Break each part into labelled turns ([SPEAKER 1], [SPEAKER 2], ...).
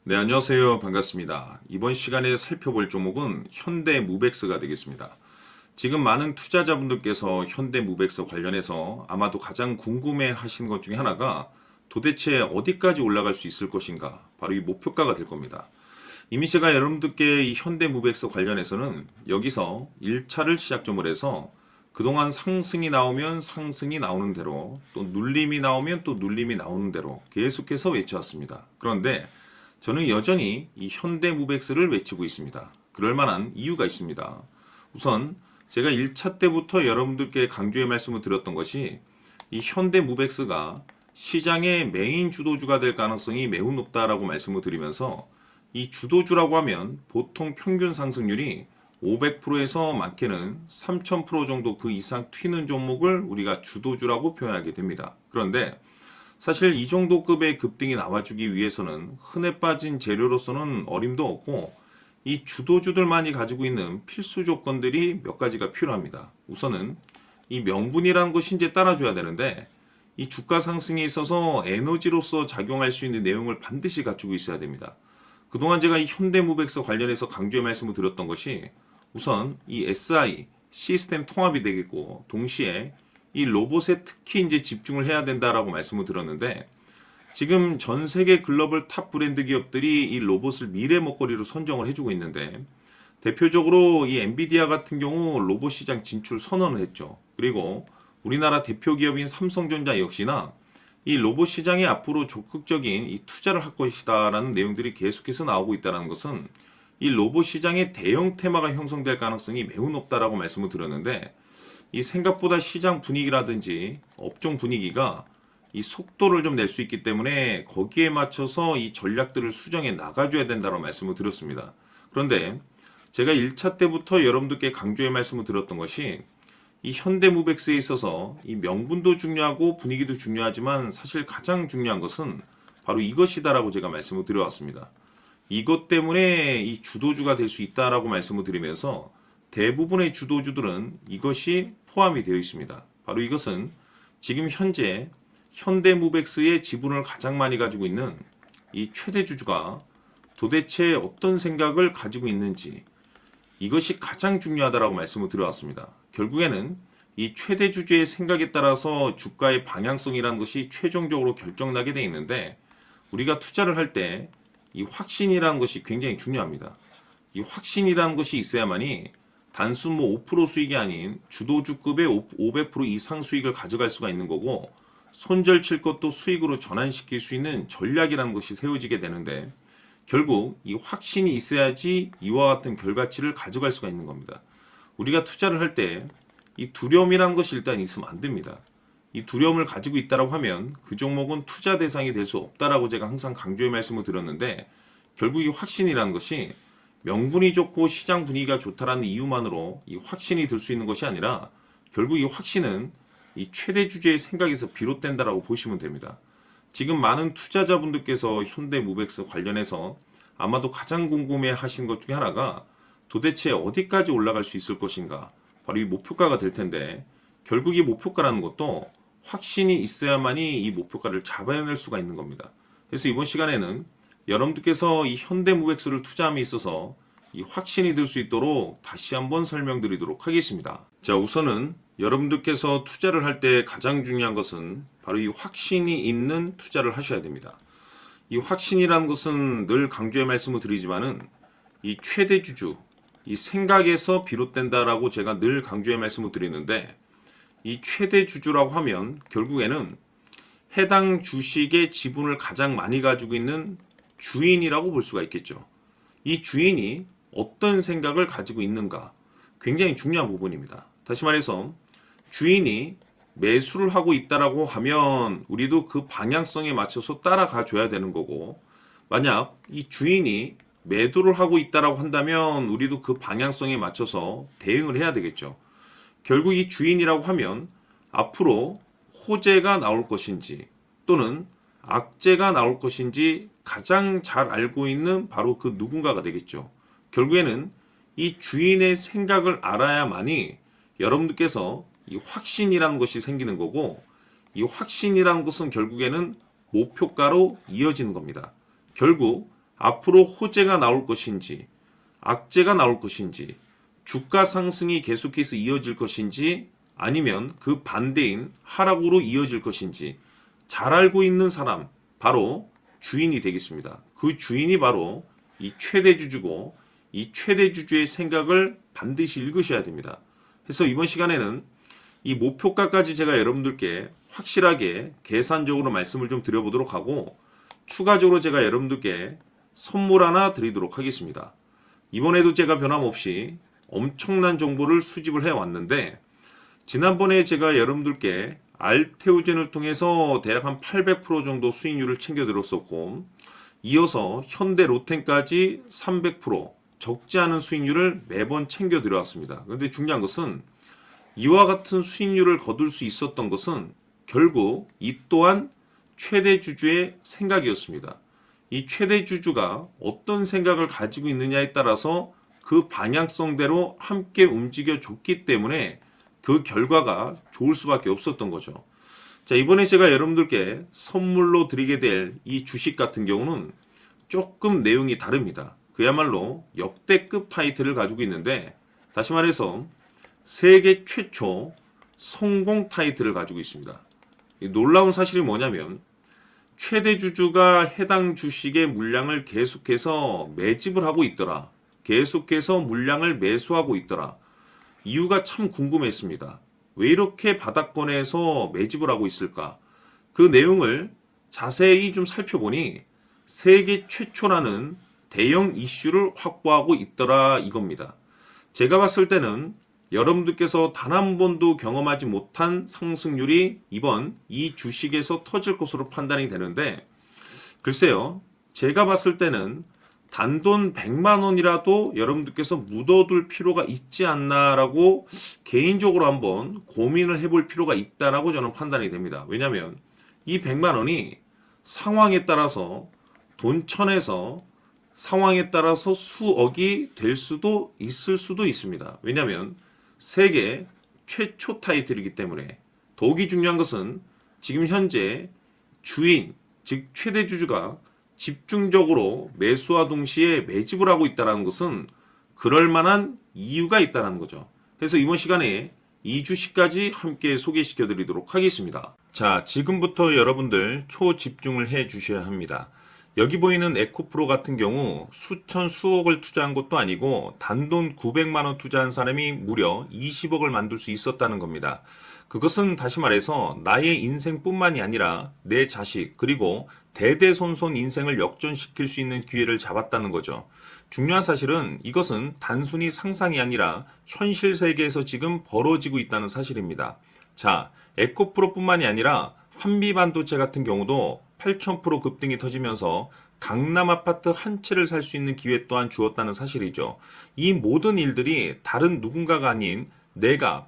[SPEAKER 1] 네, 안녕하세요. 반갑습니다. 이번 시간에 살펴볼 종목은 현대무백스가 되겠습니다. 지금 많은 투자자분들께서 현대무백스 관련해서 아마도 가장 궁금해 하신 것 중에 하나가 도대체 어디까지 올라갈 수 있을 것인가? 바로 이 목표가가 될 겁니다. 이미 제가 여러분들께 이 현대무백스 관련해서는 여기서 1차를 시작점으로 해서 그동안 상승이 나오면 상승이 나오는 대로 또 눌림이 나오면 또 눌림이 나오는 대로 계속해서 외쳐왔습니다. 그런데 저는 여전히 이 현대무백스를 외치고 있습니다. 그럴 만한 이유가 있습니다. 우선 제가 1차 때부터 여러분들께 강조의 말씀을 드렸던 것이 이 현대무백스가 시장의 메인 주도주가 될 가능성이 매우 높다라고 말씀을 드리면서 이 주도주라고 하면 보통 평균 상승률이 500%에서 많게는 3000% 정도 그 이상 튀는 종목을 우리가 주도주라고 표현하게 됩니다. 그런데 사실 이 정도 급의 급등이 나와주기 위해서는 흔해 빠진 재료로서는 어림도 없고 이 주도주들만이 가지고 있는 필수 조건들이 몇 가지가 필요합니다. 우선은 이 명분이라는 것이 이제 따라줘야 되는데 이 주가 상승에 있어서 에너지로서 작용할 수 있는 내용을 반드시 갖추고 있어야 됩니다. 그동안 제가 이 현대무백스 관련해서 강조의 말씀을 드렸던 것이 우선 이 SI 시스템 통합이 되겠고 동시에 이 로봇에 특히 이제 집중을 해야 된다라고 말씀을 드렸는데 지금 전 세계 글로벌 탑 브랜드 기업들이 이 로봇을 미래 먹거리로 선정을 해주고 있는데 대표적으로 이 엔비디아 같은 경우 로봇 시장 진출 선언을 했죠. 그리고 우리나라 대표 기업인 삼성전자 역시나 이 로봇 시장에 앞으로 적극적인 이 투자를 할 것이다라는 내용들이 계속해서 나오고 있다는 것은 이 로봇 시장의 대형 테마가 형성될 가능성이 매우 높다라고 말씀을 드렸는데 이 생각보다 시장 분위기라든지 업종 분위기가 이 속도를 좀 낼 수 있기 때문에 거기에 맞춰서 이 전략들을 수정해 나가줘야 된다고 말씀을 드렸습니다. 그런데 제가 1차 때부터 여러분들께 강조의 말씀을 드렸던 것이 이 현대무백스에 있어서 이 명분도 중요하고 분위기도 중요하지만 사실 가장 중요한 것은 바로 이것이다라고 제가 말씀을 드려왔습니다. 이것 때문에 이 주도주가 될 수 있다라고 말씀을 드리면서 대부분의 주도주들은 이것이 포함이 되어 있습니다. 바로 이것은 지금 현재 현대무백스의 지분을 가장 많이 가지고 있는 이 최대 주주가 도대체 어떤 생각을 가지고 있는지 이것이 가장 중요하다라고 말씀을 드려왔습니다. 결국에는 이 최대 주주의 생각에 따라서 주가의 방향성이라는 것이 최종적으로 결정나게 돼 있는데 우리가 투자를 할 때 이 확신이라는 것이 굉장히 중요합니다. 이 확신이라는 것이 있어야만이 단순 뭐 5% 수익이 아닌 주도주급의 500% 이상 수익을 가져갈 수가 있는 거고 손절 칠 것도 수익으로 전환시킬 수 있는 전략이라는 것이 세워지게 되는데 결국 이 확신이 있어야지 이와 같은 결과치를 가져갈 수가 있는 겁니다. 우리가 투자를 할 때 이 두려움이라는 것이 일단 있으면 안 됩니다. 이 두려움을 가지고 있다라고 하면 그 종목은 투자 대상이 될 수 없다라고 제가 항상 강조의 말씀을 드렸는데 결국 이 확신이라는 것이 명분이 좋고 시장 분위기가 좋다라는 이유만으로 이 확신이 들 수 있는 것이 아니라 결국 이 확신은 이 최대 주주의 생각에서 비롯된다라고 보시면 됩니다. 지금 많은 투자자분들께서 현대무백스 관련해서 아마도 가장 궁금해 하신 것 중에 하나가 도대체 어디까지 올라갈 수 있을 것인가? 바로 이 목표가가 될 텐데 결국 이 목표가라는 것도 확신이 있어야만이 이 목표가를 잡아낼 수가 있는 겁니다. 그래서 이번 시간에는 여러분들께서 이 현대무백스를 투자함에 있어서 이 확신이 들 수 있도록 다시 한번 설명드리도록 하겠습니다. 자, 우선은 여러분들께서 투자를 할 때 가장 중요한 것은 바로 이 확신이 있는 투자를 하셔야 됩니다. 이 확신이라는 것은 늘 강조의 말씀을 드리지만은 이 최대 주주, 이 생각에서 비롯된다라고 제가 늘 강조의 말씀을 드리는데 이 최대 주주라고 하면 결국에는 해당 주식의 지분을 가장 많이 가지고 있는 주인이라고 볼 수가 있겠죠. 이 주인이 어떤 생각을 가지고 있는가 굉장히 중요한 부분입니다. 다시 말해서 주인이 매수를 하고 있다라고 하면 우리도 그 방향성에 맞춰서 따라가 줘야 되는 거고 만약 이 주인이 매도를 하고 있다라고 한다면 우리도 그 방향성에 맞춰서 대응을 해야 되겠죠. 결국 이 주인이라고 하면 앞으로 호재가 나올 것인지 또는 악재가 나올 것인지 가장 잘 알고 있는 바로 그 누군가가 되겠죠. 결국에는 이 주인의 생각을 알아야만이 여러분들께서 이 확신이라는 것이 생기는 거고 이 확신이라는 것은 결국에는 목표가로 이어지는 겁니다. 결국 앞으로 호재가 나올 것인지, 악재가 나올 것인지, 주가 상승이 계속해서 이어질 것인지, 아니면 그 반대인 하락으로 이어질 것인지 잘 알고 있는 사람, 바로 주인이 되겠습니다. 그 주인이 바로 이 최대주주고, 이 최대주주의 생각을 반드시 읽으셔야 됩니다. 그래서 이번 시간에는 이 목표가까지 제가 여러분들께 확실하게 계산적으로 말씀을 좀 드려보도록 하고, 추가적으로 제가 여러분들께 선물 하나 드리도록 하겠습니다. 이번에도 제가 변함없이 엄청난 정보를 수집을 해왔는데, 지난번에 제가 여러분들께 알테오젠을 통해서 대략 한 800% 정도 수익률을 챙겨드렸었고, 이어서 현대 로템까지 300% 적지 않은 수익률을 매번 챙겨드려왔습니다. 그런데 중요한 것은 이와 같은 수익률을 거둘 수 있었던 것은 결국 이 또한 최대주주의 생각이었습니다. 이 최대주주가 어떤 생각을 가지고 있느냐에 따라서 그 방향성대로 함께 움직여 줬기 때문에 그 결과가 좋을 수밖에 없었던 거죠. 자, 이번에 제가 여러분들께 선물로 드리게 될 이 주식 같은 경우는 조금 내용이 다릅니다. 그야말로 역대급 타이틀을 가지고 있는데, 다시 말해서 세계 최초 성공 타이틀을 가지고 있습니다. 놀라운 사실이 뭐냐면, 최대주주가 해당 주식의 물량을 계속해서 매집을 하고 있더라. 계속해서 물량을 매수하고 있더라. 이유가 참 궁금했습니다. 왜 이렇게 바닥권에서 매집을 하고 있을까? 그 내용을 자세히 좀 살펴보니 세계 최초라는 대형 이슈를 확보하고 있더라 이겁니다. 제가 봤을 때는 여러분들께서 단 한 번도 경험하지 못한 상승률이 이번 이 주식에서 터질 것으로 판단이 되는데, 글쎄요, 제가 봤을 때는 단돈 100만 원이라도 여러분들께서 묻어둘 필요가 있지 않나라고 개인적으로 한번 고민을 해볼 필요가 있다라고 저는 판단이 됩니다. 왜냐하면 이 100만 원이 상황에 따라서 돈천에서 상황에 따라서 수억이 될 수도 있을 수도 있습니다. 왜냐하면 세계 최초 타이틀이기 때문에. 더욱이 중요한 것은 지금 현재 주인, 즉 최대 주주가 집중적으로 매수와 동시에 매집을 하고 있다는 것은 그럴 만한 이유가 있다는 거죠. 그래서 이번 시간에 이 주식까지 함께 소개시켜 드리도록 하겠습니다. 자, 지금부터 여러분들 초집중을 해 주셔야 합니다. 여기 보이는 에코프로 같은 경우 수천 수억을 투자한 것도 아니고 단돈 900만 원 투자한 사람이 무려 20억을 만들 수 있었다는 겁니다. 그것은 다시 말해서 나의 인생뿐만이 아니라 내 자식 그리고 대대손손 인생을 역전시킬 수 있는 기회를 잡았다는 거죠. 중요한 사실은 이것은 단순히 상상이 아니라 현실 세계에서 지금 벌어지고 있다는 사실입니다. 자, 에코프로뿐만이 아니라 한미반도체 같은 경우도 8,000% 급등이 터지면서 강남 아파트 한 채를 살 수 있는 기회 또한 주었다는 사실이죠. 이 모든 일들이 다른 누군가가 아닌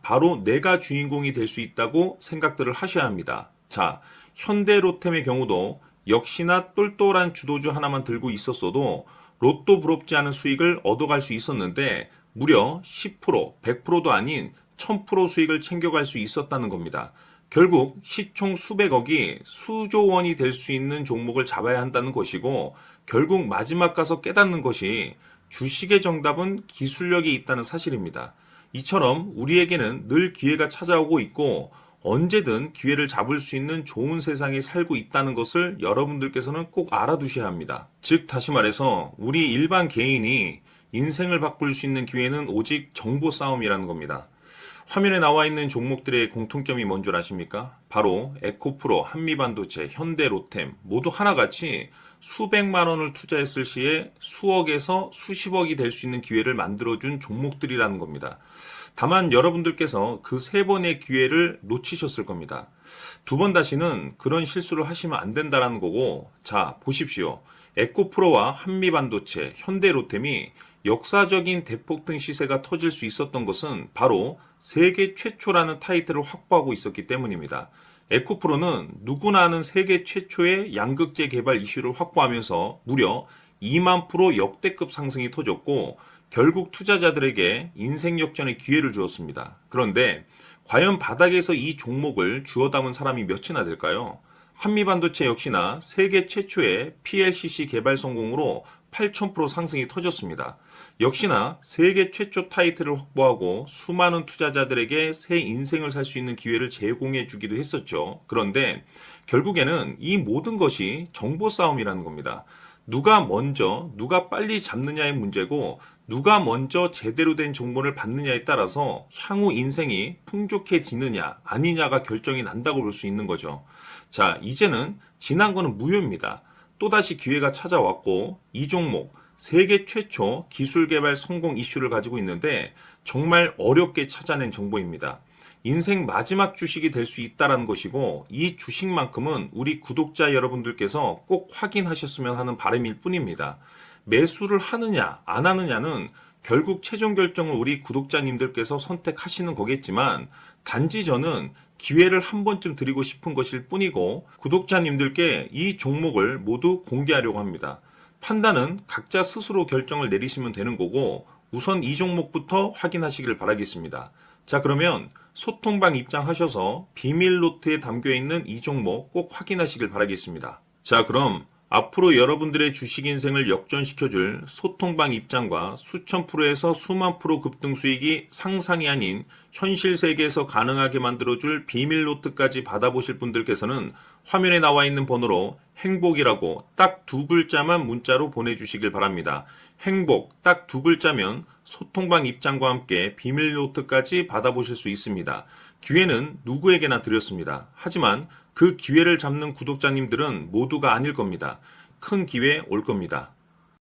[SPEAKER 1] 바로 내가 주인공이 될 수 있다고 생각들을 하셔야 합니다. 자, 현대로템의 경우도 역시나 똘똘한 주도주 하나만 들고 있었어도 로또 부럽지 않은 수익을 얻어갈 수 있었는데 무려 10%, 100%도 아닌 1000% 수익을 챙겨갈 수 있었다는 겁니다. 결국 시총 수백억이 수조 원이 될 수 있는 종목을 잡아야 한다는 것이고, 결국 마지막 가서 깨닫는 것이 주식의 정답은 기술력이 있다는 사실입니다. 이처럼 우리에게는 늘 기회가 찾아오고 있고 언제든 기회를 잡을 수 있는 좋은 세상에 살고 있다는 것을 여러분들께서는 꼭 알아두셔야 합니다. 즉 다시 말해서 우리 일반 개인이 인생을 바꿀 수 있는 기회는 오직 정보 싸움이라는 겁니다. 화면에 나와 있는 종목들의 공통점이 뭔 줄 아십니까? 바로 에코프로, 한미반도체, 현대로템 모두 하나같이 수백만 원을 투자했을 시에 수억에서 수십억이 될 수 있는 기회를 만들어준 종목들이라는 겁니다. 다만 여러분들께서 그 세 번의 기회를 놓치셨을 겁니다. 두 번 다시는 그런 실수를 하시면 안 된다는 거고, 자 보십시오. 에코프로와 한미반도체, 현대로템이 역사적인 대폭등 시세가 터질 수 있었던 것은 바로 세계 최초라는 타이틀을 확보하고 있었기 때문입니다. 에코프로는 누구나 아는 세계 최초의 양극재 개발 이슈를 확보하면서 무려 2만 프로 역대급 상승이 터졌고 결국 투자자들에게 인생 역전의 기회를 주었습니다. 그런데 과연 바닥에서 이 종목을 주워 담은 사람이 몇이나 될까요? 한미반도체 역시나 세계 최초의 PLCC 개발 성공으로 8,000% 상승이 터졌습니다. 역시나 세계 최초 타이틀을 확보하고 수많은 투자자들에게 새 인생을 살 수 있는 기회를 제공해 주기도 했었죠. 그런데 결국에는 이 모든 것이 정보 싸움이라는 겁니다. 누가 먼저, 누가 빨리 잡느냐의 문제고, 누가 먼저 제대로 된 정보를 받느냐에 따라서 향후 인생이 풍족해지느냐, 아니냐가 결정이 난다고 볼 수 있는 거죠. 자, 이제는 지난 거는 무효입니다. 또다시 기회가 찾아왔고, 이 종목, 세계 최초 기술 개발 성공 이슈를 가지고 있는데, 정말 어렵게 찾아낸 정보입니다. 인생 마지막 주식이 될 수 있다는 것이고, 이 주식만큼은 우리 구독자 여러분들께서 꼭 확인하셨으면 하는 바람일 뿐입니다. 매수를 하느냐 안 하느냐는 결국 최종 결정을 우리 구독자님들께서 선택하시는 거겠지만, 단지 저는 기회를 한 번쯤 드리고 싶은 것일 뿐이고, 구독자님들께 이 종목을 모두 공개하려고 합니다. 판단은 각자 스스로 결정을 내리시면 되는 거고, 우선 이 종목부터 확인하시길 바라겠습니다. 자, 그러면 소통방 입장하셔서 비밀 노트에 담겨 있는 이 종목 꼭 확인하시길 바라겠습니다. 자, 그럼 앞으로 여러분들의 주식 인생을 역전시켜줄 소통방 입장과 수천 프로에서 수만 프로 급등 수익이 상상이 아닌 현실 세계에서 가능하게 만들어줄 비밀 노트까지 받아보실 분들께서는 화면에 나와 있는 번호로 행복이라고 딱 두 글자만 문자로 보내주시길 바랍니다. 행복 딱 두 글자면 소통방 입장과 함께 비밀 노트까지 받아보실 수 있습니다. 기회는 누구에게나 드렸습니다. 하지만 그 기회를 잡는 구독자님들은 모두가 아닐 겁니다. 큰 기회 올 겁니다.